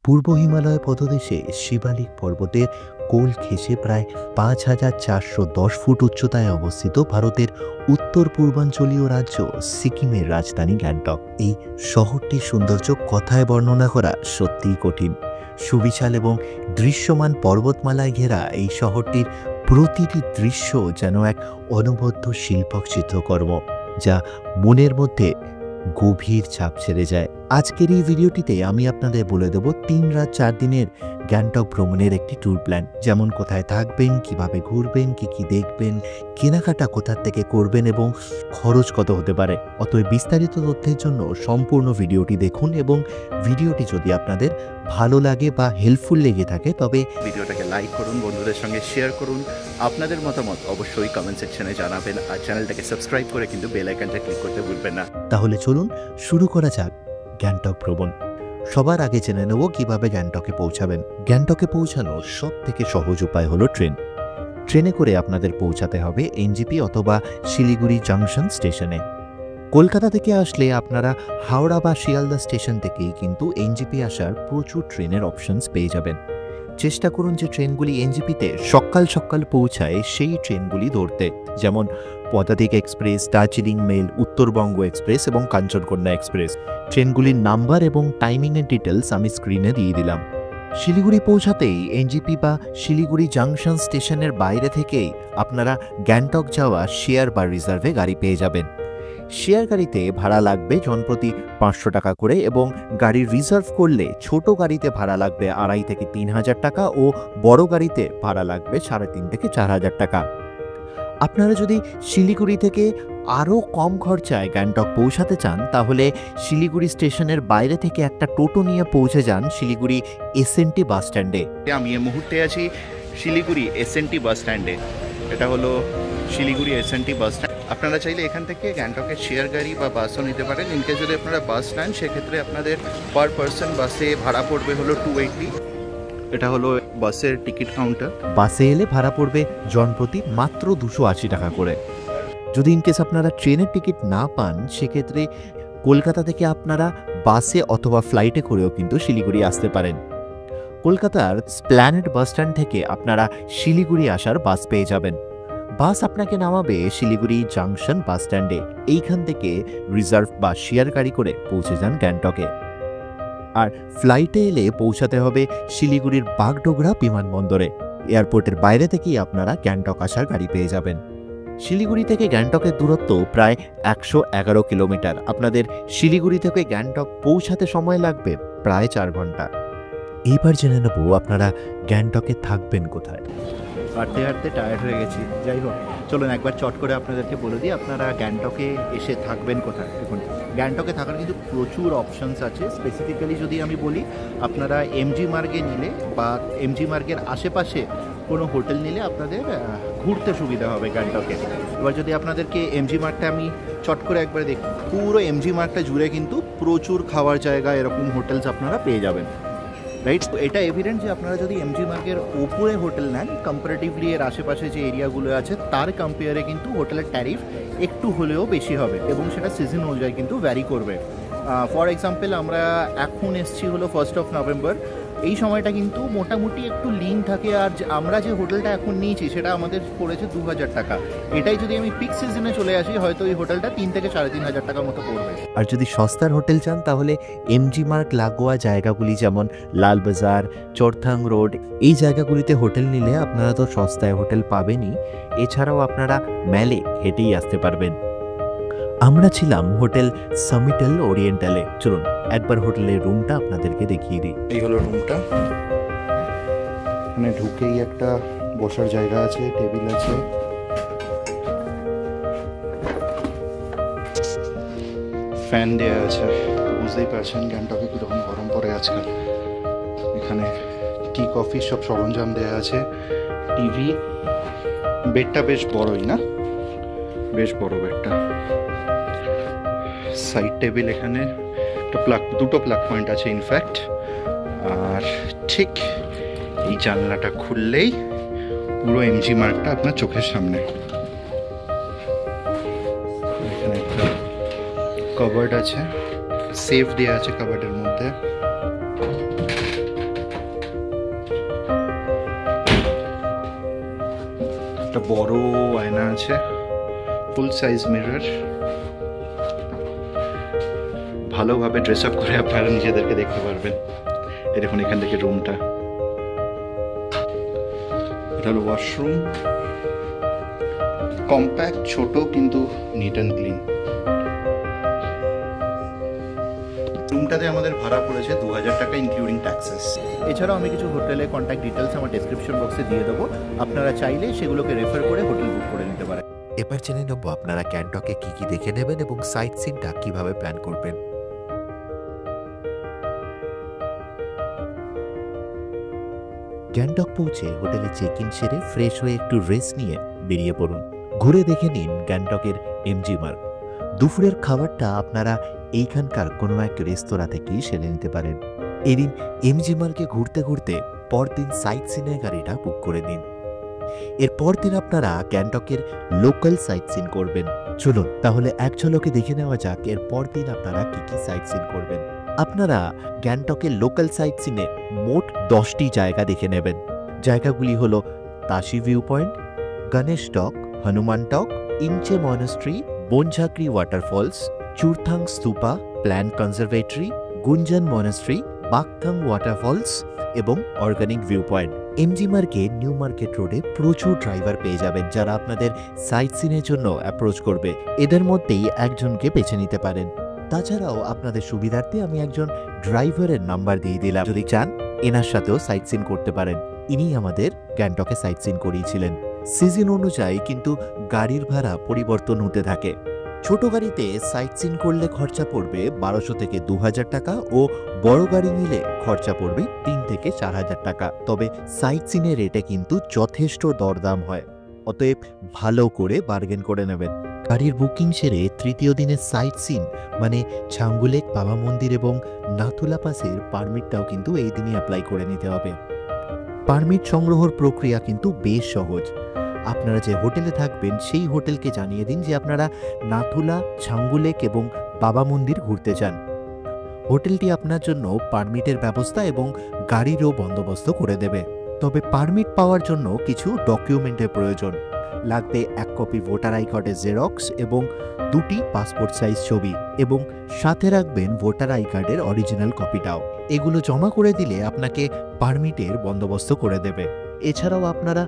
পূর্ব হিমালয় পদদেশে শিবালিক পর্বতের কোল ঘেঁষে প্রায় ৫,৪১০ ফুট উচ্চতায় অবস্থিত ভারতের উত্তর পূর্বাঞ্চলীয় রাজ্য সিকিমের রাজধানী গ্যাংটক। এই শহরটির সৌন্দর্য কথায় বর্ণনা করা সত্যিই কঠিন। সুবিশাল এবং দৃশ্যমান পর্বতমালায় ঘেরা এই শহরটির প্রতিটি দৃশ্য যেন এক অনবদ্য শিল্পক চিত্রকর্ম, যা মনের মধ্যে গভীর ছাপ ছেড়ে যায়। আজকের এই ভিডিওটিতে আমি আপনাদের বলে দেব ৩ রাত ৪ দিনের গ্যাংটক ভ্রমণের একটি ট্যুর প্ল্যান। যেমন কোথায় থাকবেন, কিভাবে ঘুরবেন, কি দেখবেন, কেনাকাটা কোথা থেকে করবেন এবং খরচ কত হতে পারে। অতএব বিস্তারিত তথ্যের জন্য সম্পূর্ণ ভিডিওটি দেখুন এবং ভিডিওটি যদি আপনাদের ভালো লাগে বা হেল্পফুল লেগে থাকে তবে ভিডিওটাকে লাইক করুন, বন্ধুদের সঙ্গে শেয়ার করুন। আপনাদের মতামত অবশ্যই কমেন্ট সেকশনে জানাবেন আর চ্যানেলটাকে সাবস্ক্রাইব করে কিন্তু বেল আইকনটা ক্লিক করতে ভুলবেন না। তাহলে চলুন শুরু করা যাক গ্যাংটক ভ্রমণ। সবার আগে জেনে নেব কিভাবে গ্যাংটকে পৌঁছাবেন। গ্যাংটকে পৌঁছানোর সব থেকে সহজ উপায় হলো ট্রেন। ট্রেনে করে আপনাদের পৌঁছাতে হবে এনজেপি অথবা শিলিগুড়ি জাংশন স্টেশনে। কলকাতা থেকে আসলে আপনারা হাওড়া বা শিয়ালদা স্টেশন থেকেই কিন্তু এনজেপি আসার প্রচুর ট্রেনের অপশনস পেয়ে যাবেন। চেষ্টা করুন যে ট্রেনগুলি এনজেপিতে সকাল সকাল পৌঁছায় সেই ট্রেনগুলি ধরতে, যেমন Padatik express, Darjeeling mail, Uttarbanga express এবং কাঞ্চনকন্যা এক্সপ্রেস। ট্রেনগুলির নাম্বার এবং টাইমিংয়ের ডিটেলস আমি স্ক্রিনে দিয়ে দিলাম। শিলিগুড়ি পৌঁছাতেই এনজেপি বা শিলিগুড়ি জাংশন স্টেশনের বাইরে থেকেই আপনারা গ্যাংটক যাওয়া শেয়ার বা রিজার্ভে গাড়ি পেয়ে যাবেন। শেয়ার গাড়িতে ভাড়া লাগবে জনপ্রতি ৫০০ টাকা করে এবং গাড়ি রিজার্ভ করলে ছোট গাড়িতে ভাড়া লাগবে ২,৫০০ থেকে ৩,০০০ টাকা ও বড় গাড়িতে ভাড়া লাগবে ৩,৫০০ থেকে ৪,০০০ টাকা। আপনারা যদি শিলিগুড়ি থেকে আরও কম খরচায় গ্যাংটক পৌঁছাতে চান তাহলে শিলিগুড়ি স্টেশনের বাইরে থেকে একটা টোটো নিয়ে পৌঁছে যান শিলিগুড়ি এসএনটি বাস স্ট্যান্ডে। আমি এই মুহূর্তে আছি শিলিগুড়ি এসএনটি বাস স্ট্যান্ডে। এটা হলো শিলিগুড়ি এসএনটি বাস স্ট্যান্ড। আপনারা চাইলে এখান থেকে গ্যাংটকের শেয়ার গাড়ি বা বাসও নিতে পারেন। ইনকেস যদি আপনারা বাস নেন সেক্ষেত্রে আপনাদের পার পার্সন বাসে ভাড়া পড়বে হলো 280। এটা হলো বাসের টিকিট কাউন্টার। বাসে এলে ভাড়া পড়বে জনপ্রতি মাত্র 280 টাকা করে। যদি ইনকেস আপনারা ট্রেনের টিকিট না পান সেক্ষেত্রে কলকাতা থেকে আপনারা বাসে অথবা ফ্লাইটে করেও কিন্তু শিলিগুড়ি আসতে পারেন। কলকাতার স্প্ল্যানেড বাস স্ট্যান্ড থেকে আপনারা শিলিগুড়ি আসার বাস পেয়ে যাবেন। বাস আপনাকে নামাবে শিলিগুড়ি জাংশন বাস স্ট্যান্ডে। এইখান থেকে রিজার্ভ বা শেয়ার গাড়ি করে পৌঁছে যান গ্যাংটকে। আর ফ্লাইটে এলে পৌঁছাতে হবে শিলিগুড়ির বাগডোগরা বিমানবন্দরে। এয়ারপোর্টের বাইরে থেকেই আপনারা গ্যাংটক আসার গাড়ি পেয়ে যাবেন। শিলিগুড়ি থেকে গ্যাংটকের দূরত্ব প্রায় ১১১ কিলোমিটার। আপনাদের শিলিগুড়ি থেকে গ্যাংটক পৌঁছাতে সময় লাগবে প্রায় ৪ ঘন্টা। এইবার জেনে নেব আপনারা গ্যাংটকে থাকবেন কোথায়। হাঁটতে হাঁটতে টায়ার্ড হয়ে গেছি। যাই হোক, চলুন একবার চট করে আপনাদেরকে বলে দিই আপনারা গ্যাংটকে এসে থাকবেন কোথায়। দেখুন, গ্যাংটকে থাকার কিন্তু প্রচুর অপশানস আছে। স্পেসিফিক্যালি যদি আমি বলি, আপনারা এমজি মার্গে নিলে বা এমজি মার্গের আশেপাশে কোনো হোটেল নিলে আপনাদের ঘুরতে সুবিধা হবে গ্যাংটকে। এবার যদি আপনাদেরকে এমজি মার্গটা আমি চট করে একবার দেখি, পুরো এমজি মার্গটা জুড়ে কিন্তু প্রচুর খাওয়ার জায়গা, এরকম হোটেলস আপনারা পেয়ে যাবেন, রাইট? এটা এভিডেন্ট যে আপনারা যদি এমজি মার্গের ওপরে হোটেল নেন, কম্পারেটিভলি এর আশেপাশে যে এরিয়াগুলো আছে তার কম্পেয়ারে কিন্তু হোটেলের ট্যারিফ একটু হলেও বেশি হবে এবং সেটা সিজন অনুযায়ী কিন্তু ভ্যারি করবে। ফর এক্সাম্পল, আমরা এখন এসছি হলো 1 নভেম্বর। এই সময়টা কিন্তু মোটামুটি একটু লিন থাকে। আর আমরা যে হোটেলটা এখন নিয়েছি সেটা আমাদের পড়েছে ২,০০০ টাকা। এটাই যদি আমি পিক সিজনে চলে আসি হয়তো এই হোটেলটা ৩ থেকে ৩,৫০০ টাকার মতো পড়বে। আর যদি সস্তার হোটেল চান তাহলে এমজি মার্গ লাগোয়া জায়গাগুলি যেমন লালবাজার, চরথাং রোড, এই জায়গাগুলিতে হোটেল নিলে আপনারা তো সস্তায় হোটেল পাবেনই, এছাড়াও আপনারা ম্যালে হেঁটেই আসতে পারবেন। আমরা ছিলাম হোটেল সামিটেল ওরিয়েন্টালে। চলুন একবার হোটেলের রুমটা আপনাদেরকে দেখিয়ে দিই। এই হলো রুমটা। এখানে ঢুকেই একটা বসার জায়গা আছে, টেবিল আছে, ফ্যান দেওয়া আছে। বুঝতেই পারছেন গ্যাংটকে কীরকম গরম পড়ে আজকাল। এখানে টি কফি সব সরঞ্জাম দেওয়া আছে, টিভি। বেডটা বেশ বড়ই না, বেশ বড় বেডটা। সাইড টেবিল, এখানে দুটো প্লাগ পয়েন্ট আছে ইনফ্যাক্ট। আর ঠিক এই জানলাটা খুললেই পুরো এমজি মার্গটা আপনার চোখের সামনে। এখানে একটা কাবার্ড আছে, সেফ দেওয়া আছে কাবার্ডের মধ্যে। একটা বড় আয়না আছে, ফুল সাইজ মিরর। ভালোভাবে ড্রেস আপ করে আপনারা নিজেদেরকে দেখতে পারবেন। এই দেখুন এখান থেকে রুমটা, এটা হলো ওয়াশরুম। কম্প্যাক্ট, ছোট কিন্তু নিট অ্যান্ড ক্লিন। রুমটাতে আমাদের ভাড়া পড়েছে 2000 টাকা ইনক্লুডিং ট্যাক্সেস। এছাড়াও আমি কিছু হোটেলের কন্ট্যাক্ট ডিটেলস আমার ডেসক্রিপশন বক্সে দিয়ে দেবো, আপনারা চাইলে সেগুলোকে রেফার করে হোটেল বুক করে নিতে পারেন। এবার জেনে নেব আপনারা গ্যাংটকে কি কি দেখে নেবেন এবং সাইট সিনটা কিভাবে প্ল্যান করবেন। গ্যাংটক পৌঁছে হোটেলে চেক ইন সেরে ফ্রেশ হয়ে একটু রেস্ট নিয়ে বেরিয়ে পড়ুন। ঘুরে দেখে নিন গ্যাংটকের এমজি মার্গ। দুপুরের খাবারটা আপনারা এইখানকার কোনো এক রেস্তোরাঁ থেকেই সেরে নিতে পারেন। এদিন এমজি মার্গে ঘুরতে ঘুরতে পরদিন সাইট সিনের গাড়িটা বুক করে দিন। এর পরদিন আপনারা গ্যাংটকের লোকাল সাইট সিন করবেন। চলুন তাহলে এক ঝলকে দেখে নেওয়া যাক এর পরদিন আপনারা কি কি সাইট সিন করবেন। আপনারা গ্যাংটকের লোকাল সাইট সিনে মোট 10টি জায়গা দেখে নেবেন। জায়গাগুলি হল Tashi view point, Ganesh Tok, Hanuman Tok, Enchey monastery, Banjhakri waterfalls, Chorten stupa, plant conservatory, Gonjang monastery, Bakthang waterfalls এবং অর্গানিক ভিউ পয়েন্ট। এমজি মার্গে নিউ মার্কেট রোডে প্রচুর ড্রাইভার পেয়ে যাবেন যারা আপনাদের সাইট সিনের জন্য অ্যাপ্রোচ করবে। এদের মধ্যেই একজনকে বেছে নিতে পারেন। তাছাড়াও আপনাদের সুবিধার্থে আমি একজন ড্রাইভারের নাম্বার দিয়ে দিলাম, যদি চান এনার সাথেও সাইট সিন করতে পারেন। ইনি আমাদের গ্যাংটকে সাইট সিন করিয়েছিলেন। সিজন অনুযায়ী কিন্তু গাড়ির ভাড়া পরিবর্তন হতে থাকে। ছোট গাড়িতে সাইট সিন করলে খরচা পড়বে 1200 থেকে 2000 টাকা ও বড় গাড়ি নিলে খরচা পড়বে 3 থেকে 4000 টাকা। তবে সাইট সিনের রেটে কিন্তু যথেষ্ট দরদাম হয়, অতএব ভালো করে বার্গেন করে নেবেন। গাড়ির বুকিং সেরে তৃতীয় দিনের সাইট সিন মানে ছাঙ্গুলেক বাবা মন্দির এবং নাথুলা পাসের পারমিটটাও কিন্তু এই দিনই অ্যাপ্লাই করে নিতে হবে। পারমিট সংগ্রহের প্রক্রিয়া কিন্তু বেশ সহজ। আপনারা যে হোটেলে থাকবেন সেই হোটেলকে জানিয়ে দিন যে আপনারা নাথুলা, ছাঙ্গুলেক এবং বাবা মন্দির ঘুরতে চান। হোটেলটি আপনার জন্য পারমিটের ব্যবস্থা এবং গাড়িরও বন্দোবস্ত করে দেবে। তবে পারমিট পাওয়ার জন্য কিছু ডকুমেন্টের প্রয়োজন লাগবে। 1 কপি ভোটার আই কার্ডের জেরক্স এবং 2টি পাসপোর্ট সাইজ ছবি, এবং সাথে রাখবেন ভোটার আই কার্ডের অরিজিনাল কপিটাও। এগুলো জমা করে দিলে আপনাকে পারমিটের বন্দোবস্ত করে দেবে। এছাড়াও আপনারা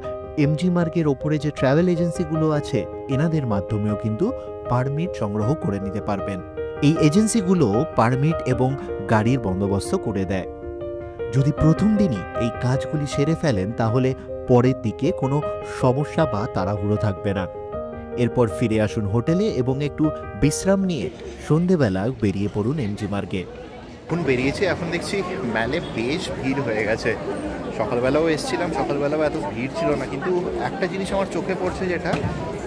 এমজি মার্গের ওপরে যে ট্রাভেল এজেন্সিগুলো আছে এনাদের মাধ্যমেও কিন্তু পারমিট সংগ্রহ করে নিতে পারবেন। এই এজেন্সিগুলো পারমিট এবং গাড়ির বন্দোবস্ত করে দেয়। যদি প্রথম দিনই এই কাজগুলি সেরে ফেলেন তাহলে পরের দিকে কোনো সমস্যা বা তাড়াহুড়ো থাকবে না। এরপর ফিরে আসুন হোটেলে এবং একটু বিশ্রাম নিয়ে সন্ধেবেলা বেরিয়ে পড়ুন এমজি মার্গে। এখন বেরিয়েছি, এখন দেখছি মেলে বেশ ভিড় হয়ে গেছে। সকালবেলাও এসেছিলাম, সকালবেলাও এত ভিড় ছিল না, কিন্তু একটা জিনিস আমার চোখে পড়ছে, যেটা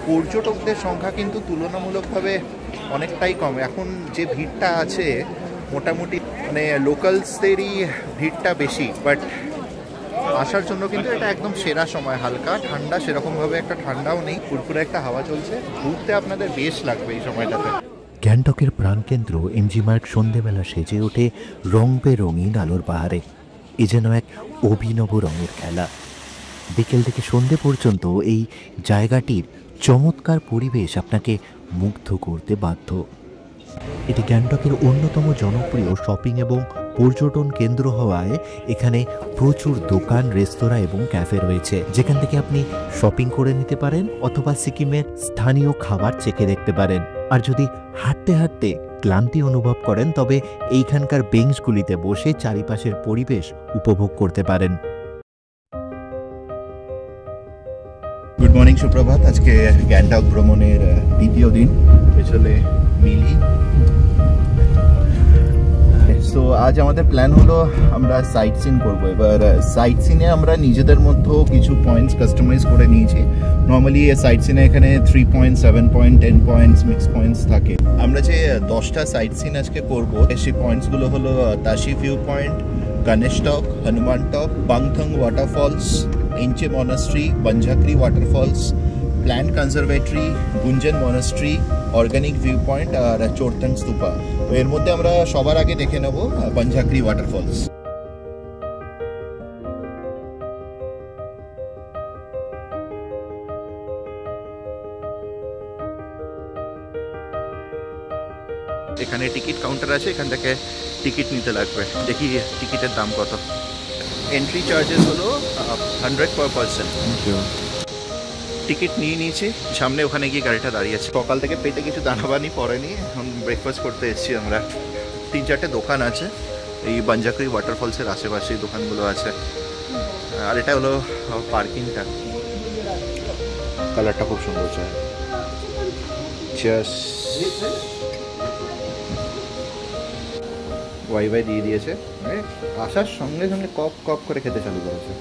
পর্যটকদের সংখ্যা কিন্তু তুলনামূলকভাবে অনেকটাই কম। এখন যে ভিড়টা আছে মোটামুটি মানে লোকালসদেরই ভিড়টা বেশি, বাট আসার জন্য কিন্তু এটা একদম সেরা সময়। হালকা ঠান্ডা, সেরকমভাবে একটা ঠান্ডাও নেই, ফুরফুরে একটা হাওয়া চলছে। ঘুরতে আপনাদের বেশ লাগবে এই সময়টাতে। গ্যাংটকের প্রাণকেন্দ্র এমজি মার্গ সন্ধেবেলা সেজে ওঠে রং বেরঙিন আলোর পাহাড়ে। এ যেন এক অভিনব রঙের খেলা। বিকেল থেকে সন্ধে পর্যন্ত এই জায়গাটির চমৎকার পরিবেশ আপনাকে মুগ্ধ করতে বাধ্য। এটি গ্যাংটকের অন্যতম জনপ্রিয় শপিং এবং পর্যটন কেন্দ্র হওয়ায় এখানে প্রচুর দোকান, রেস্তোরাঁ এবং ক্যাফে রয়েছে, যেখান থেকে আপনি শপিং করে নিতে পারেন অথবা সিকিমের স্থানীয় খাবার চেখে দেখতে পারেন। আর যদি হাঁটতে হাঁটতে ক্লান্তি অনুভব করেন তবে এইখানকার বেঞ্চগুলিতে বসে চারিপাশের পরিবেশ উপভোগ করতে পারেন। গুড মর্নিং, সুপ্রভাত। আজকে গ্যাংটক ভ্রমণের দ্বিতীয় দিন, পেছনে মিলি। সো আজ আমাদের প্ল্যান হলো আমরা সাইট সিন করবো। এবার সাইট সিনে আমরা নিজেদের মধ্যেও কিছু পয়েন্টস কাস্টমাইজ করে নিয়েছি। নর্মালি সাইট সিনে এখানে 3 point, 7 point, 10 points, mix points থাকে। আমরা যে 10টা সাইট সিন আজকে করবো সেই পয়েন্টসগুলো হলো Tashi view point, Ganesh Tok, Hanuman Tok, Bakthang waterfalls, Enchey monastery, Banjhakri waterfalls, plant conservatory, Gonjang monastery, organic view point আর চোরথাং স্তূপা। তো এর মধ্যে আমরা সবার আগে দেখে নেব বনঝাকরি ওয়াটারফলস। এখানে টিকিট কাউন্টার আছে, এখান থেকে টিকিট নিতে লাগবে। দেখি টিকিটের দাম কত। এন্ট্রি চার্জেস হলো 100 per person। টিকিট নিয়ে নিয়েছি, সামনে ওখানে গিয়ে গাড়িটা দাঁড়িয়েছে। সকাল থেকে পেটে কিছু দানাবানি পড়েনি, এখন ব্রেকফাস্ট করতে এসেছি আমরা। 3-4টে দোকান আছে এই বাঞ্জাকরি ওয়াটারফলসের আশেপাশে, দোকানগুলো আছে। আর এটা হলো পার্কিংটা, কালারটা খুব সুন্দর চায়। ওয়াইফাই দিয়ে দিয়েছে, আসার সঙ্গে সঙ্গে কপ কপ করে খেতে চালু করেছে।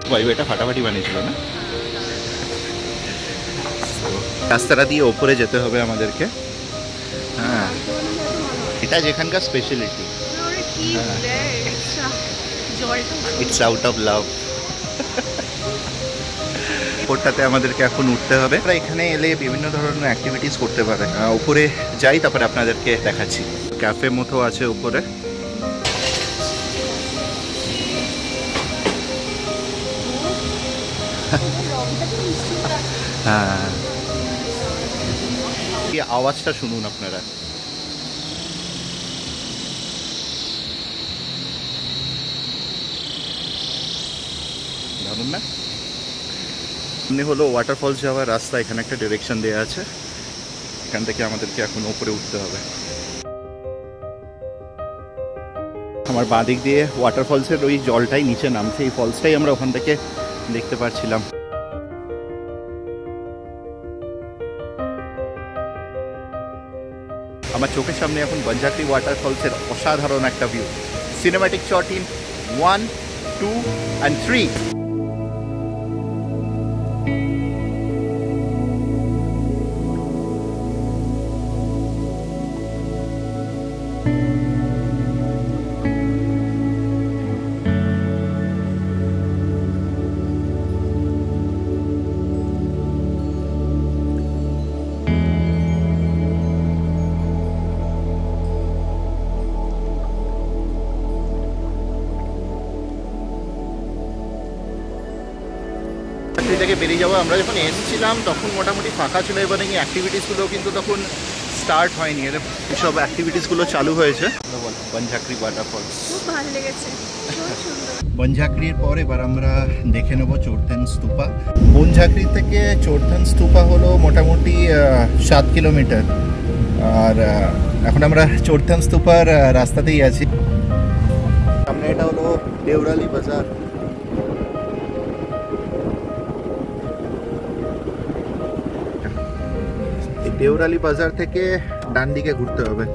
ওয়াইফাইটা ফাটাফাটি বানিয়েছিল না? রাস্তাটা দিয়ে ওপরে যেতে হবে আমাদেরকে। হ্যাঁ, এটা যেখানকার স্পেশালিটি। It's out of love. উপরটাতে আমাদেরকে এখন উঠতে হবে। এখানে এলে বিভিন্ন ধরনের অ্যাক্টিভিটিস করতে পারে। উপরে যাই, তারপরে আপনাদেরকে দেখাচ্ছি। ক্যাফে মতো আছে উপরে। হ্যাঁ, এই আওয়াজটা শুনুন আপনারা। জানুন না, এমনি হলো ওয়াটারফলস যাওয়ার রাস্তা। এখানে একটা ডিরেকশন দেওয়া আছে, এখান থেকে আমাদেরকে এখন উপরে উঠতে হবে। আমার বাঁ দিক দিয়ে ওয়াটারফলসের ওই জলটাই নিচে নামছে, এই ফলসটাই আমরা ওখান থেকে দেখতে পাচ্ছিলাম। আমার চোখের সামনে এখন বাঞ্জাকরি ওয়াটারফলসের অসাধারণ একটা view. Cinematic shot in 1, 2 and 3। থেকে বেরিয়ে যাবো। আমরা যখন এসেছিলাম তখন মোটামুটি ফাঁকা ছিল, এবার এই অ্যাক্টিভিটিসগুলো কিন্তু তখন স্টার্ট হয়নি, এর সব অ্যাক্টিভিটিসগুলো চালু হয়েছে। বাঞ্জাকরি ওয়াটারফলস খুব ভালো লেগেছে। বনঝাঁকরির পর এবার আমরা দেখে নেব চোরথেন স্তূপা। বনঝাঁকরি থেকে চোরথেন স্তূপা হলো মোটামুটি 7 কিলোমিটার। আর এখন আমরা চোরথেন স্তূপার রাস্তাতেই আছি। সামনে এটা হলো দেওরালি বাজার। দেওরালি বাজার থেকে ডান দিকে ঘুরতে হবে।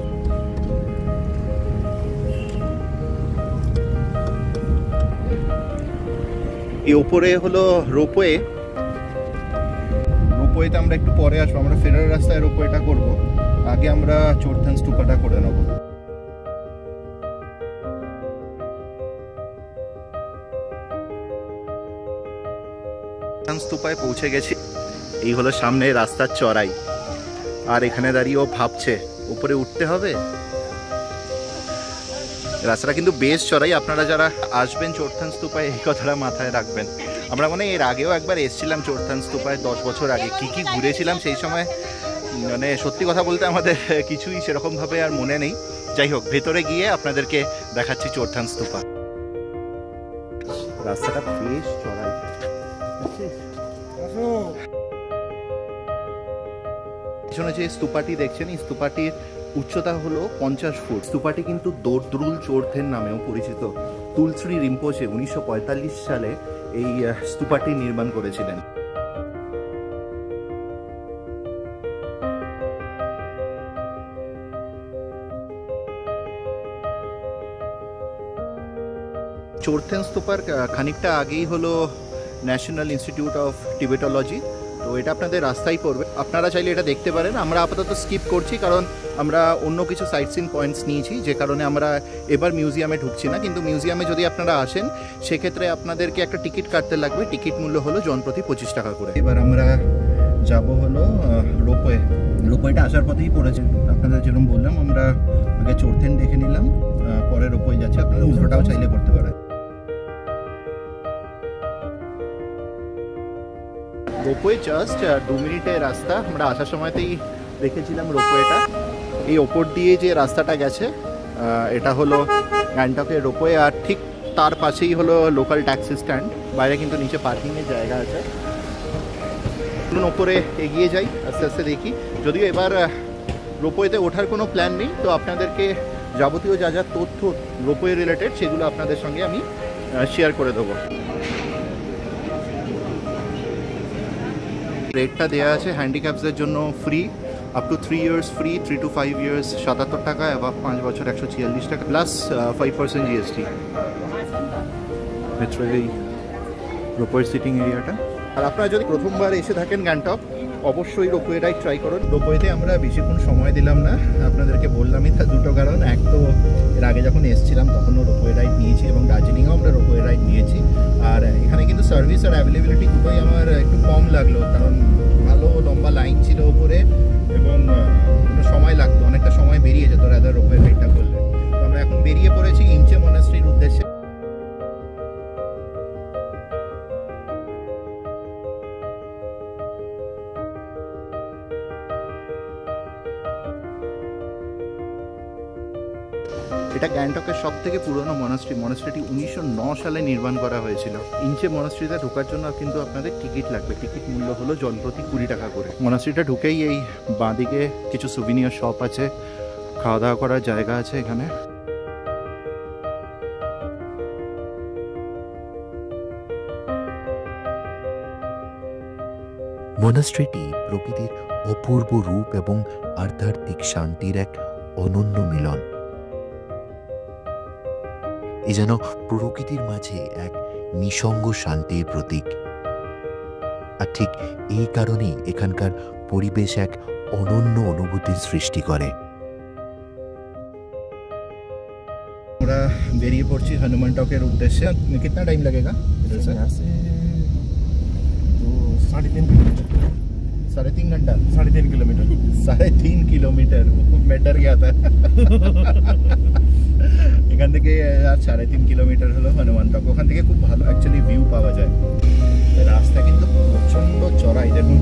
এই উপরে হলো রোপওয়ে। রোপওয়েতে আমরা একটু পরে আসবো, আমরা ফেরার রাস্তায় রোপওয়েটা করব। আগে আমরা চোরথেন স্তূপাটা করে নেব। স্তূপায় পৌঁছে গেছি। এই হলো সামনে রাস্তার চড়াই, আর এখানে দাঁড়িয়েও ভাবছে উপরে উঠতে হবে। রাস্তাটা কিন্তু বেশ চড়াই। আপনারা যারা আসবেন চোরথেন স্তূপায় এই কথাটা মাথায় রাখবেন। আমরা মনে এর আগেও একবার এসেছিলাম চোরথেন স্তূপায় 10 বছর আগে। কি ঘুরেছিলাম সেই সময়, মানে সত্যি কথা বলতে আমাদের কিছুই সেরকমভাবে আর মনে নেই। যাই হোক, ভেতরে গিয়ে আপনাদেরকে দেখাচ্ছি চোরথেন স্তূপা। রাস্তাটা বেশ চড়াই। পিছনে যে স্তূপাটি দেখছেন, এই স্তূপাটির উচ্চতা হলো 50 ফুট। স্তূপাটি কিন্তু দোরদ্রুল চোরথেন নামেও পরিচিত। তুলশ্রী রিম্পোচে 1945 সালে এই স্তূপাটি নির্মাণ করেছিলেন। চোরথেন স্তূপার খানিকটা আগেই হলো ন্যাশনাল ইনস্টিটিউট অফ টিবেটোলজি। তো এটা আপনাদের রাস্তায় পড়বে, আপনারা চাইলে এটা দেখতে পারেন। আমরা আপাতত স্কিপ করছি কারণ আমরা অন্য কিছু সাইট সিন পয়েন্টস নিয়েছি, যে কারণে আমরা এবার মিউজিয়ামে ঢুকছি না। কিন্তু মিউজিয়ামে যদি আপনারা আসেন সেক্ষেত্রে আপনাদেরকে একটা টিকিট কাটতে লাগবে। টিকিট মূল্য হলো জনপ্রতি 25 টাকা করে। এবার আমরা যাব হলো রোপওয়ে। রোপওয়েটা আসার পথেই পড়েছে। আপনাদের যেরকম বললাম, আমরা আগে চোরথেন দেখে নিলাম, পরে রোপওয়ে যাচ্ছে। আপনারা উল্টোটাও চাইলে করতে পারেন। রোপওয়ে জাস্ট 2 মিনিটের রাস্তা। আমরা আসার সময়তেই দেখেছিলাম রোপওয়েটা। এই ওপর দিয়ে যে রাস্তাটা গেছে এটা হলো গ্যাংটকের রোপওয়ে, আর ঠিক তার পাশেই হলো লোকাল ট্যাক্সি স্ট্যান্ড। বাইরে কিন্তু নিচে পার্কিংয়ের জায়গা আছে। ওপরে এগিয়ে যাই, আস্তে আস্তে দেখি। যদিও এবার রোপওয়েতে ওঠার কোনো প্ল্যান নেই, তো আপনাদেরকে যাবতীয় যা যা তথ্য রোপওয়ে রিলেটেড সেগুলো আপনাদের সঙ্গে আমি শেয়ার করে দেবো। রেটটা দেওয়া আছে হ্যান্ডিক্যাপসদের জন্য free, up to 3 years free, 3 to 5 years 77 টাকা, অ্যাবাভ 5 বছর 146 টাকা, প্লাস 5% জিএসটি। এই রোপওয়ে সিটিং এরিয়াটা। আর আপনারা যদি প্রথমবার এসে থাকেন গ্যাংটক, অবশ্যই রোপওয়ে রাইড ট্রাই করুন। রোপওয়েতে আমরা বেশিক্ষণ সময় দিলাম না, আপনাদেরকে বললামই তার দুটো কারণ। এক তো এর আগে যখন এসেছিলাম তখনও রোপওয়ে রাইড নিয়েছি, এবং দার্জিলিংয়েও আমরা রোপওয়ে রাইড নিয়েছি। আর এখানে কিন্তু সার্ভিস আর অ্যাভেলেবিলিটি দুটোই আমার একটু কম লাগলো, কারণ ভালো লম্বা লাইন ছিল ওপরে এবং সময় লাগতো, অনেকটা সময় বেরিয়ে যেত রাদার রোপওয়ে রাইডটা করলে। তো আমরা এখন বেরিয়ে পড়েছি ইঞ্চে মনাস্ট্রির উদ্দেশ্যে। এটা গ্যাংটকের সব থেকে পুরনো মনাস্ট্রি। মনাস্ট্রিটি 1909 সালে নির্মাণ করা হয়েছিল। ইঞ্চে মনাস্ট্রিতে ঢোকার জন্য কিন্তু আপনাদের টিকিট লাগবে। টিকিট মূল্য হলো জনপ্রতি 20 টাকা করে। মনাস্ট্রিটা ঢুকেই এই বাঁদিকে কিছু সুভিনিয়ার শপ আছে, খাওয়া দাওয়া করার জায়গা আছে এখানে। মনাস্ট্রিটি প্রকৃতির অপূর্ব রূপ এবং আধ্যাত্মিক শান্তির এক অনন্য মিলন। এ যেন প্রকৃতির মাঝে এক নিঃসঙ্গ শান্তির প্রতীক। আর ঠিক এই কারণেই এখানকার পরিবেশ এক অনন্য অনুভূতির সৃষ্টি করে। আমরা বেরিয়ে পড়ছি হনুমান টকের উদ্দেশ্যে। কিतना টাইম लगेगा? 3.5 घंटा। 3.5 किलोमीटर। 3.5 किलोमीटर मैं डर गया था। এখান থেকে 3.5 কিলোমিটার হলো হনুমান টক। ওখান থেকে খুব ভালো অ্যাকচুয়ালি ভিউ পাওয়া যায়। রাস্তা কিন্তু প্রচণ্ড চড়াই, দেখুন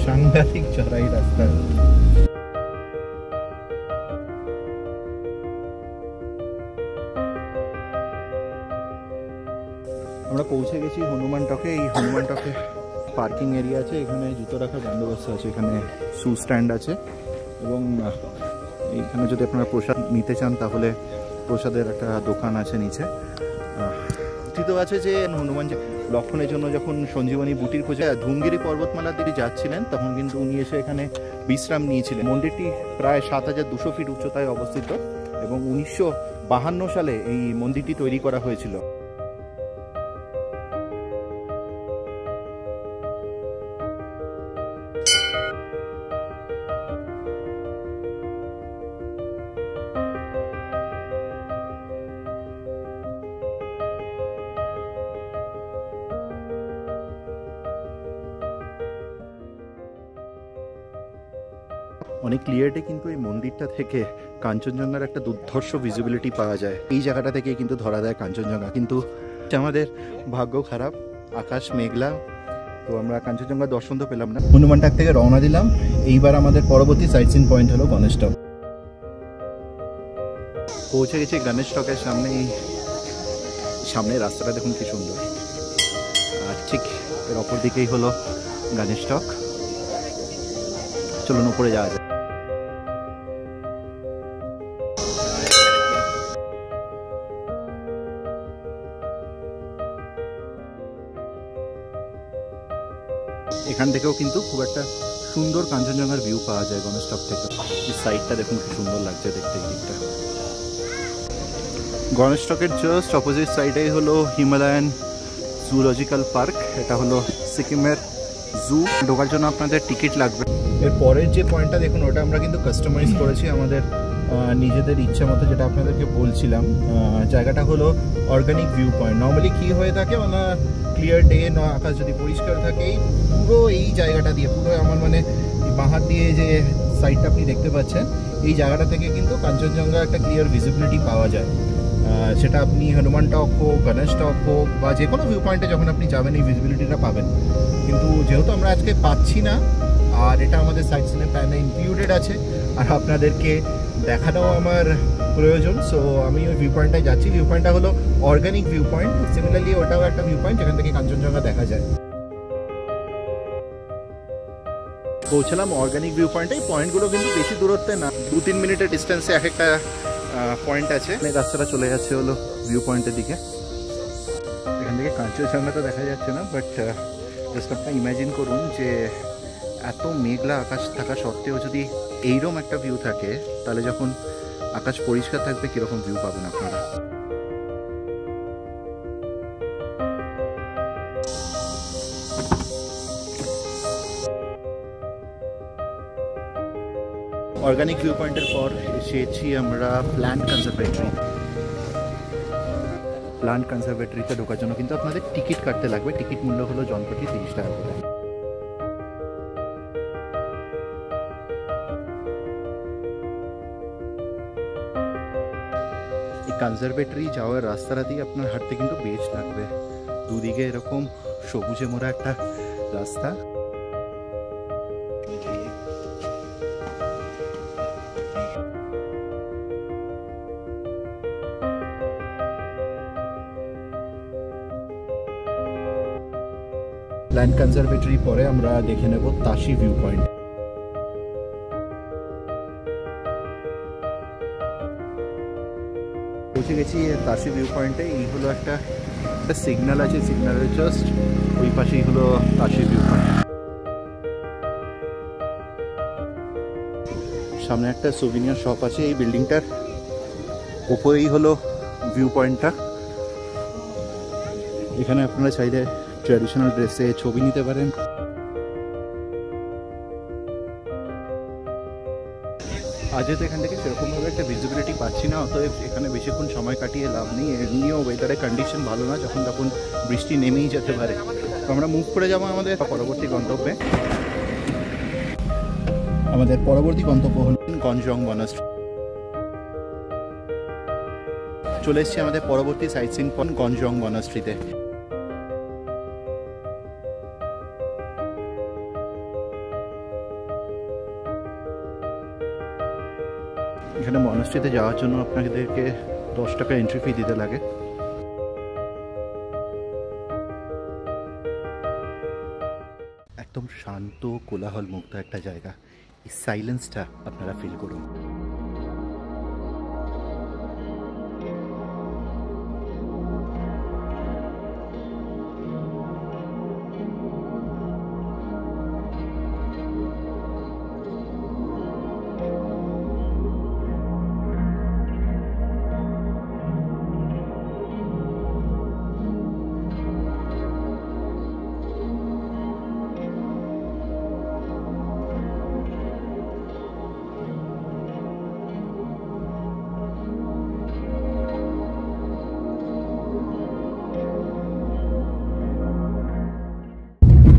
সাংঘাতিক চড়াই রাস্তা। আমরা পৌঁছে গেছি হনুমান টকে। এই হনুমান টকে পার্কিং এরিয়া আছে, এখানে জুতো রাখার বন্দোবস্ত আছে, এখানে শু স্ট্যান্ড আছে, এবং এইখানে যদি আপনারা প্রসাদ নিতে চান তাহলে প্রসাদের একটা দোকান আছে নিচে। কথিত আছে যে হনুমান লক্ষণের জন্য যখন সঞ্জীবনী বুটির খোঁজে ধূমগিরি পর্বতমালার দিকে যাচ্ছিলেন, তখন কিন্তু উনি এসে এখানে বিশ্রাম নিয়েছিলেন। মন্দিরটি প্রায় 7200 ফিট উচ্চতায় অবস্থিত, এবং 1952 সালে এই মন্দিরটি তৈরি করা হয়েছিল। অনেক ক্লিয়ারলি কিন্তু এই মন্দিরটা থেকে কাঞ্চনজঙ্ঘার একটা দুর্ধর্ষ ভিজিবিলিটি পাওয়া যায়। এই জায়গাটা থেকে কিন্তু ধরা দেয় কাঞ্চনজঙ্ঘা, কিন্তু আমাদের ভাগ্য খারাপ, আকাশ মেঘলা, তো আমরা কাঞ্চনজঙ্ঘা দর্শন তো পেলাম না। হনুমানটাক থেকে রওনা দিলাম। এইবার আমাদের পরবর্তী সাইট সিন পয়েন্ট হলো গণেশ টক। পৌঁছে গেছি গণেশ টকের সামনে। সামনে রাস্তাটা দেখুন কি সুন্দর, আর ঠিক এর অপর দিকেই হলো গণেশ টক। চলুন উপরে যাওয়া যায়। এখান থেকেও কিন্তু খুব একটা সুন্দর কাঞ্চনজঙ্ঘার ভিউ পাওয়া যায় গণেশ টক থেকে। এই সাইডটা দেখুন কি সুন্দর লাগছে দেখতে। এই দিকটা গণেশ টকের জাস্ট অপোজিট সাইডেই হলো হিমালয়ান জুলজিক্যাল পার্ক। এটা হলো সিকিমের জু। ঢোকার জন্য আপনাদের টিকিট লাগবে। এর পরের যে পয়েন্টটা দেখুন, ওটা আমরা কিন্তু কাস্টমাইজ করেছি আমাদের নিজেদের ইচ্ছা মতো, যেটা আপনাদেরকে বলছিলাম। জায়গাটা হলো অর্গানিক ভিউ পয়েন্ট। নর্মালি কী হয়ে থাকে, ওনা ক্লিয়ার ডে আকাশ যদি পরিষ্কার থাকে, পুরো এই জায়গাটা দিয়ে, পুরো আমার মানে বাঁহাত দিয়ে যে সাইডটা আপনি দেখতে পাচ্ছেন, এই জায়গাটা থেকে কিন্তু কাঞ্চনজঙ্ঘা একটা ক্লিয়ার ভিজিবিলিটি পাওয়া যায়। সেটা আপনি হনুমান টক হোক, গণেশ টক হোক, বা যে কোনো ভিউ পয়েন্টে যখন আপনি যাবেন এই ভিজিবিলিটিটা পাবেন। কিন্তু যেহেতু আমরা আজকে পাচ্ছি না, আর এটা আমাদের সাইট সিনের প্ল্যানে ইনক্লুডেড আছে, আর আপনাদেরকে দেখাটাও আমার প্রয়োজন, সো আমি ওই ভিউ পয়েন্টটায় যাচ্ছি। ভিউ পয়েন্টটা হলো অর্গানিক ভিউ পয়েন্ট। সিমিলারলি ওটাও একটা ভিউ পয়েন্ট যেখান থেকে কাঞ্চনজঙ্ঘা দেখা যায়। পৌঁছলাম অর্গানিক ভিউ পয়েন্টে। এই পয়েন্টগুলো কিন্তু বেশি দূরত্বে না, 2-3 মিনিটের ডিস্টেন্সে এক একটা পয়েন্ট আছে। রাস্তাটা চলে যাচ্ছে হলো ভিউ পয়েন্টের দিকে। এখান থেকে কাঞ্চনজঙ্ঘা তো দেখা যাচ্ছে না, বাট জাস্ট আপনারা ইমাজিন করুন যে এত মেঘলা আকাশ থাকা সত্ত্বেও যদি এইরকম একটা ভিউ থাকে, তাহলে যখন আকাশ পরিষ্কার থাকবে কীরকম ভিউ পাবেন আপনারা। অর্গানিক ভিউ পয়েন্টের পর এসেছি আমরা প্ল্যান্ট কনজারভেটরি। প্ল্যান্ট কনজারভেটরিতে ঢোকার জন্য কিন্তু আপনাদের টিকিট কাটতে লাগবে। টিকিট মূল্য হলো জনপ্রতি 30 টাকা করে। এই কনজারভেটরি যাওয়ার রাস্তাটা দিয়ে আপনার হাঁটতে কিন্তু বেশ লাগবে। দুদিকে এরকম সবুজে মোড়া একটা রাস্তা। প্ল্যান্ট কনজারভেটরি পরে আমরা দেখে নেব তাশি ভিউ পয়েন্ট। পৌঁছে গেছি তাশি ভিউ পয়েন্টে। এই হলো একটা সিগন্যাল আছে, সিগন্যালের জাস্ট ওই পাশেই হলো তাশি ভিউ পয়েন্ট। সামনে একটা সুভিনিয়ার শপ আছে। এই বিল্ডিংটার ওপরেই হলো ভিউ পয়েন্টটা। এখানে আপনারা চাইলে ট্র্যাডিশনাল ড্রেসে ছবি নিতে পারেন। আজও তো এখান থেকে সেরকমভাবে একটা ভিজিবিলিটি পাচ্ছি না, অতএব এখানে বেশিক্ষণ সময় কাটিয়ে লাভ নেই। এমনিও ওয়েদারের কন্ডিশন ভালো না, যখন তখন বৃষ্টি নেমেই যেতে পারে। তো আমরা মুভ করে যাবো আমাদের পরবর্তী গন্তব্যে। আমাদের পরবর্তী গন্তব্য হল গঞ্জং মনাস্ট্রি। চলে এসেছি আমাদের পরবর্তী সাইট সিইং পয়েন্ট গঞ্জং মনাস্ট্রিতে। এখানে মনাস্ট্রিতে যাওয়ার জন্য আপনাদেরকে 10 টাকা এন্ট্রি ফি দিতে লাগে। একদম শান্ত, কোলাহল মুক্ত একটা জায়গা। এই সাইলেন্সটা আপনারা ফিল করুন।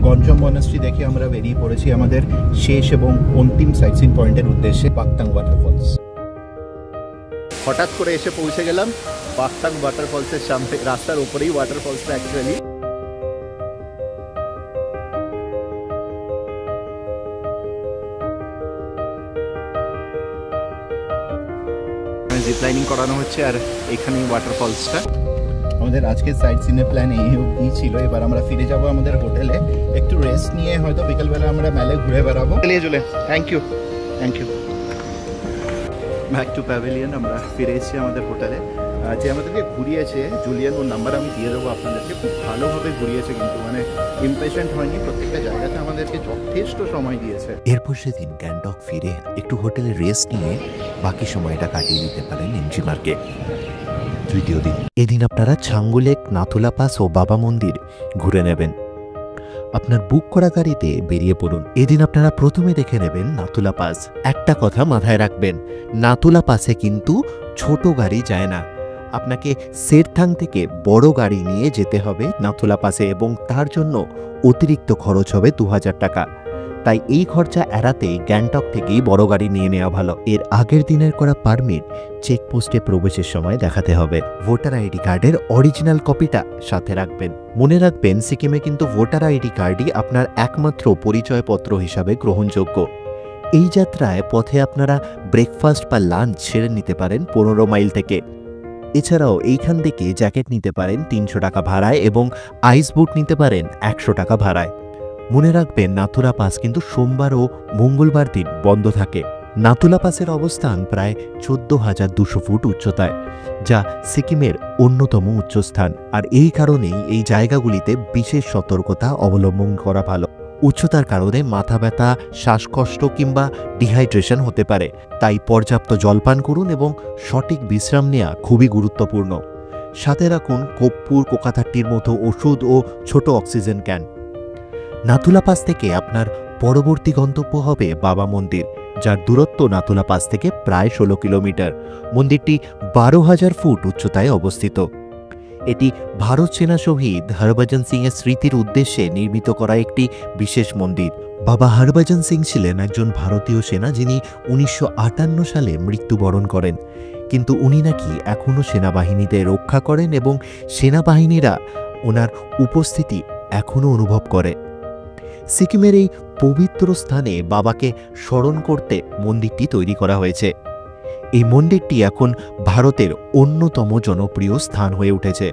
গঞ্জম মনাস্ট্রি দেখে আমরা বেরিয়ে পড়েছি আমাদের শেষ এবং অন্তিম সাইট সিইং পয়েন্টের উদ্দেশ্যে, পাকতাং ওয়াটারফলস। হঠাৎ করে এসে পৌঁছে গেলাম পাকতাং ওয়াটারফলসের সামনে। রাস্তার উপরেই ওয়াটারফলসটা অ্যাকচুয়ালি। জিপলাইনিং করানো হচ্ছে, আর এখানেই ওয়াটারফলসটা। আমাদের আজকের সাইট সিনের প্ল্যান এই অবধি ছিল। এবার আমরা ফিরে যাব আমাদের হোটেলে, একটু রেস্ট নিয়ে হয়তো বিকালবেলা আমরা মেলে ঘুরে বেড়াবো। চলে thank you back to pavilion. আমরা ফিরে এসেছি আমাদের হোটেলে। যে আমাদেরকে ঘুরিয়েছে জুলিয়ান, ওর নাম্বার আমি দিয়ে দেবো আপনাদেরকে। খুব ভালোভাবে ঘুরিয়েছে, কিন্তু মানে ইমপেশেন্ট হয়নি। প্রত্যেকটা জায়গাতে আমাদেরকে যথেষ্ট সময় দিয়েছে। এরপর সেদিন গ্যাংটক ফিরে একটু হোটেলে রেস্ট নিয়ে বাকি সময়টা কাটিয়ে দিতে পারেন ইঞ্জিমার্গে। তৃতীয় দিন, এদিন আপনারা ছাঙ্গু লেক, নাথুলা পাস ও বাবা মন্দির ঘুরে নেবেন। আপনার বুক করা গাড়িতে বেরিয়ে পড়ুন। এদিন আপনারা প্রথমে দেখে নেবেন নাথুলা পাস। একটা কথা মাথায় রাখবেন, নাথুলা পাসে কিন্তু ছোট গাড়ি যায় না। আপনাকে সেরথাং থেকে বড় গাড়ি নিয়ে যেতে হবে নাথুলা পাসে, এবং তার জন্য অতিরিক্ত খরচ হবে 2000 টাকা। তাই এই খরচা এড়াতে গ্যাংটক থেকেই বড় গাড়ি নিয়ে নেওয়া ভালো। এর আগের দিনের করা পারমিট চেকপোস্টে প্রবেশের সময় দেখাতে হবে। ভোটার আইডি কার্ডের অরিজিনাল কপিটা সাথে রাখবেন। মনে রাখবেন, সিকিমে কিন্তু ভোটার আইডি কার্ডই আপনার একমাত্র পরিচয়পত্র হিসাবে গ্রহণযোগ্য। এই যাত্রায় পথে আপনারা ব্রেকফাস্ট বা লাঞ্চ সেরে নিতে পারেন 15 মাইল থেকে। এছাড়াও এইখান থেকে জ্যাকেট নিতে পারেন 300 টাকা ভাড়ায় এবং আইস বুট নিতে পারেন 100 টাকা ভাড়ায়। মনে রাখবেন, নাথুলা পাস কিন্তু সোমবার ও মঙ্গলবার দিন বন্ধ থাকে। নাথুলা পাসের অবস্থান প্রায় 14,200 ফুট উচ্চতায়, যা সিকিমের অন্যতম উচ্চস্থান। আর এই কারণেই এই জায়গাগুলিতে বিশেষ সতর্কতা অবলম্বন করা ভালো। উচ্চতার কারণে মাথা ব্যথা, শ্বাসকষ্ট কিংবা ডিহাইড্রেশন হতে পারে, তাই পর্যাপ্ত জলপান করুন এবং সঠিক বিশ্রাম নেওয়া খুবই গুরুত্বপূর্ণ। সাথে রাখুন কর্পূর, কোকাথাট্টির মতো ওষুধ ও ছোট অক্সিজেন ক্যান। নাথুলা পাস থেকে আপনার পরবর্তী গন্তব্য হবে বাবা মন্দির, যার দূরত্ব নাথুলা পাস থেকে প্রায় 16 কিলোমিটার। মন্দিরটি 12,000 ফুট উচ্চতায় অবস্থিত। এটি ভারত সেনা শহীদ হরভজন সিং এর স্মৃতির উদ্দেশ্যে নির্মিত করা একটি বিশেষ মন্দির। বাবা হরভজন সিং ছিলেন একজন ভারতীয় সেনা যিনি 1958 সালে মৃত্যুবরণ করেন, কিন্তু উনি নাকি এখনও সেনাবাহিনীতে রক্ষা করেন এবং সেনাবাহিনীরা ওনার উপস্থিতি এখনও অনুভব করে। সিকিমের এই পবিত্র স্থানে বাবাকে স্মরণ করতে মন্দিরটি তৈরি করা হয়েছে। এই মন্দিরটি এখন ভারতের অন্যতম জনপ্রিয় স্থান হয়ে উঠেছে।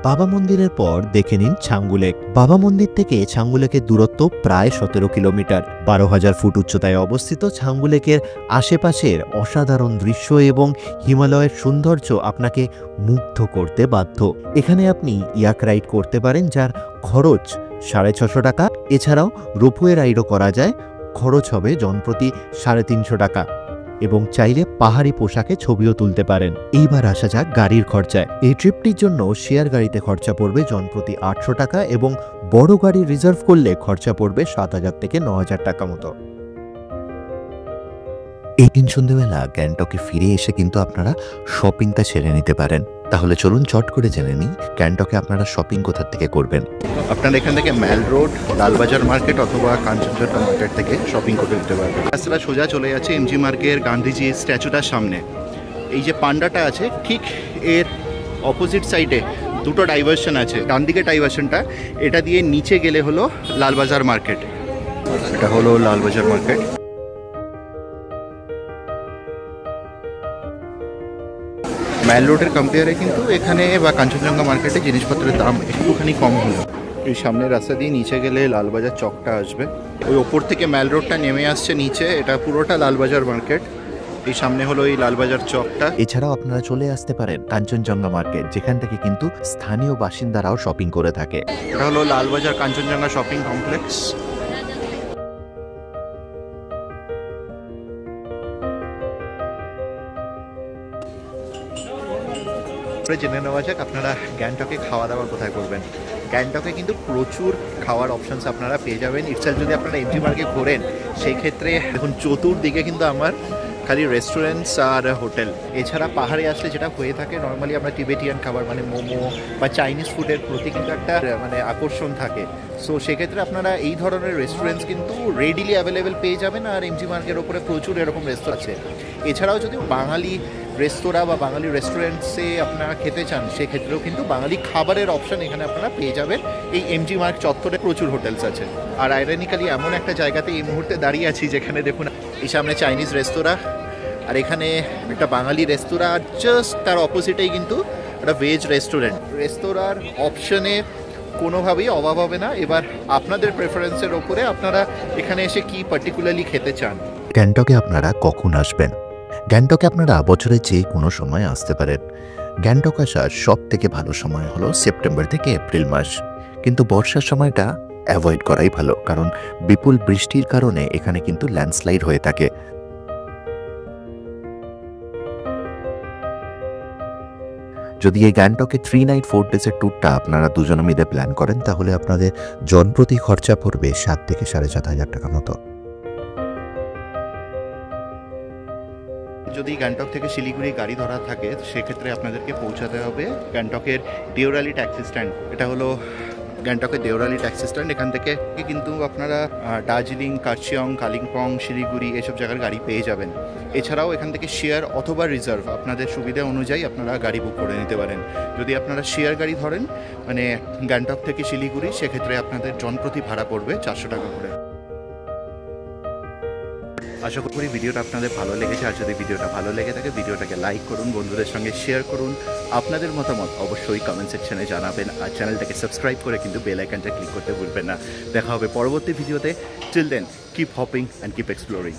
বাবা মন্দিরের পর দেখে নিন ছাঙ্গুলেক। বাবা মন্দির থেকে ছাঙ্গুলেকের দূরত্ব প্রায় 17 কিলোমিটার। 12,000 ফুট উচ্চতায় অবস্থিত ছাঙ্গুলেকের আশেপাশের অসাধারণ দৃশ্য এবং হিমালয়ের সৌন্দর্য আপনাকে মুগ্ধ করতে বাধ্য। এখানে আপনি ইয়াক রাইড করতে পারেন, যার খরচ 650 টাকা। এছাড়াও রোপওয়ে রাইডও করা যায়, খরচ হবে জনপ্রতি 350 টাকা। এবং চাইলে পাহাড়ি পোশাকে ছবিও তুলতে পারেন। এইবার আসা যাক গাড়ির খরচায়। এই ট্রিপটির জন্য শেয়ার গাড়িতে খরচা পড়বে জনপ্রতি 800 টাকা এবং বড় গাড়ি রিজার্ভ করলে খরচা পড়বে 7,000 থেকে 9,000 টাকা মতো। এই দিন সন্ধ্যেবেলা গ্যাংটকে ফিরে এসে কিন্তু আপনারা শপিংটা সেরে নিতে পারেন। তাহলে চলুন চট করে জেনে নিই গ্যাংটকে আপনারা শপিং কোথা থেকে করবেন। আপনারা এখান থেকে ম্যাল রোড, লালবাজার মার্কেট অথবা কাঞ্চনজঙ্ঘা মার্কেট থেকে শপিং করে দিতে পারবেন। রাস্তাটা সোজা চলে যাচ্ছে এমজি মার্কের গান্ধীজি স্ট্যাচুটার সামনে। এই যে পান্ডাটা আছে ঠিক এর অপোজিট সাইডে দুটো ডাইভারশন আছে। ডান দিকে ডাইভারশনটা, এটা দিয়ে নিচে গেলে হলো লালবাজার মার্কেট। এটা হলো লালবাজার মার্কেট। ম্যাল রোডের কম্পেয়ারে কিন্তু এখানে বা কাঞ্চনজঙ্ঘা মার্কেটে জিনিসপত্রের দাম একটুখানি কম হলো। এই সামনের রাস্তা দিয়ে নিচে গেলে লালবাজার চকটা আসবে। ওই ওপর থেকে ম্যাল রোডটা নেমে আসছে নিচে, এটা পুরোটা লালবাজার মার্কেট। এই সামনে হলো এই লালবাজার চকটা। এছাড়াও আপনারা চলে আসতে পারেন কাঞ্চনজঙ্ঘা মার্কেট, যেখান থেকে কিন্তু স্থানীয় বাসিন্দারাও শপিং করে থাকে। এটা হলো লালবাজার কাঞ্চনজঙ্ঘা শপিং কমপ্লেক্স। জেনে নেওয়া যাক আপনারা গ্যাংটকে খাওয়া দাওয়া কোথায় করবেন। গ্যাংটকে কিন্তু প্রচুর খাওয়ার অপশানস আপনারা পেয়ে যাবেন। ইটসেলফ যদি আপনারা এমজি মার্কেট ঘোরেন, সেই ক্ষেত্রে দেখুন চতুর্দিকে কিন্তু আমার খালি রেস্টুরেন্টস আর হোটেল। এছাড়া পাহাড়ে আসলে যেটা হয়ে থাকে নর্মালি আমরা টিবেটিয়ান খাবার মানে মোমো বা চাইনিজ ফুডের প্রতি কিন্তু একটা মানে আকর্ষণ থাকে। সো সেক্ষেত্রে আপনারা এই ধরনের রেস্টুরেন্টস কিন্তু রেডিলি অ্যাভেলেবেল পেয়ে যাবেন। আর এমজি মার্কেটের ওপরে প্রচুর এরকম রেস্তোরাঁ আছে। এছাড়াও যদি বাঙালি রেস্তোরাঁ বা বাঙালি রেস্টুরেন্টসে আপনারা খেতে চান, সেক্ষেত্রেও কিন্তু বাঙালি খাবারের অপশান এখানে আপনারা পেয়ে যাবেন। এই এমজি মার্ক চত্বরে প্রচুর হোটেলস আছে। আর আইরনিক্যালি এমন একটা জায়গাতে এই মুহূর্তে দাঁড়িয়ে আছি যেখানে দেখুন এই সামনে চাইনিজ রেস্তোরাঁ, আর এখানে একটা বাঙালি রেস্তোরাঁ, আর জাস্ট তার অপোজিটেই কিন্তু একটা ভেজ রেস্টুরেন্ট। রেস্তোরাঁর অপশানে কোনোভাবেই অভাব হবে না। এবার আপনাদের প্রেফারেন্সের ওপরে আপনারা এখানে এসে কি পার্টিকুলারলি খেতে চান। গ্যাংটকে আপনারা কখন আসবেন? গ্যাংটকে আপনারা বছরের যে কোনো সময় আসতে পারেন। গ্যাংটক আসার সব থেকে ভালো সময় হলো সেপ্টেম্বর থেকে এপ্রিল মাস, কিন্তু বর্ষার সময়টা অ্যাভয়েড করাই ভালো, কারণ বিপুল বৃষ্টির কারণে এখানে কিন্তু ল্যান্ডস্লাইড হয়ে থাকে। যদি এই গ্যাংটকে 3 নাইট 4 ডেজের ট্যুরটা আপনারা দুজনে মিলে প্ল্যান করেন, তাহলে আপনাদের জনপ্রতি খরচা পড়বে 7 থেকে 7,500 টাকা মতো। যদি গ্যাংটক থেকে শিলিগুড়ি গাড়ি ধরা থাকে, সেক্ষেত্রে আপনাদেরকে পৌঁছাতে হবে গ্যাংটকের ডিওরালি ট্যাক্সি স্ট্যান্ড। এটা হলো গ্যাংটকের দেওরালি ট্যাক্সি স্ট্যান্ড, এখান থেকে কিন্তু আপনারা দার্জিলিং, কার্চিয়ং, কালিম্পং, শিলিগুড়ি এসব জায়গার গাড়ি পেয়ে যাবেন। এছাড়াও এখান থেকে শেয়ার অথবা রিজার্ভ আপনাদের সুবিধা অনুযায়ী আপনারা গাড়ি বুক করে নিতে পারেন। যদি আপনারা শেয়ার গাড়ি ধরেন মানে গ্যাংটক থেকে শিলিগুড়ি, সেক্ষেত্রে আপনাদের জনপ্রতি ভাড়া পড়বে 400 টাকা করে। আশা করি ভিডিওটা আপনাদের ভালো লেগেছে। আর যদি ভিডিওটা ভালো লেগে থাকে ভিডিওটাকে লাইক করুন, বন্ধুদের সঙ্গে শেয়ার করুন, আপনাদের মতামত অবশ্যই কমেন্ট সেকশনে জানাবেন। আর চ্যানেলটাকে সাবস্ক্রাইব করে কিন্তু বেল আইকনটা ক্লিক করতে ভুলবেন না। দেখা হবে পরবর্তী ভিডিওতে। Till then, keep hopping and keep exploring.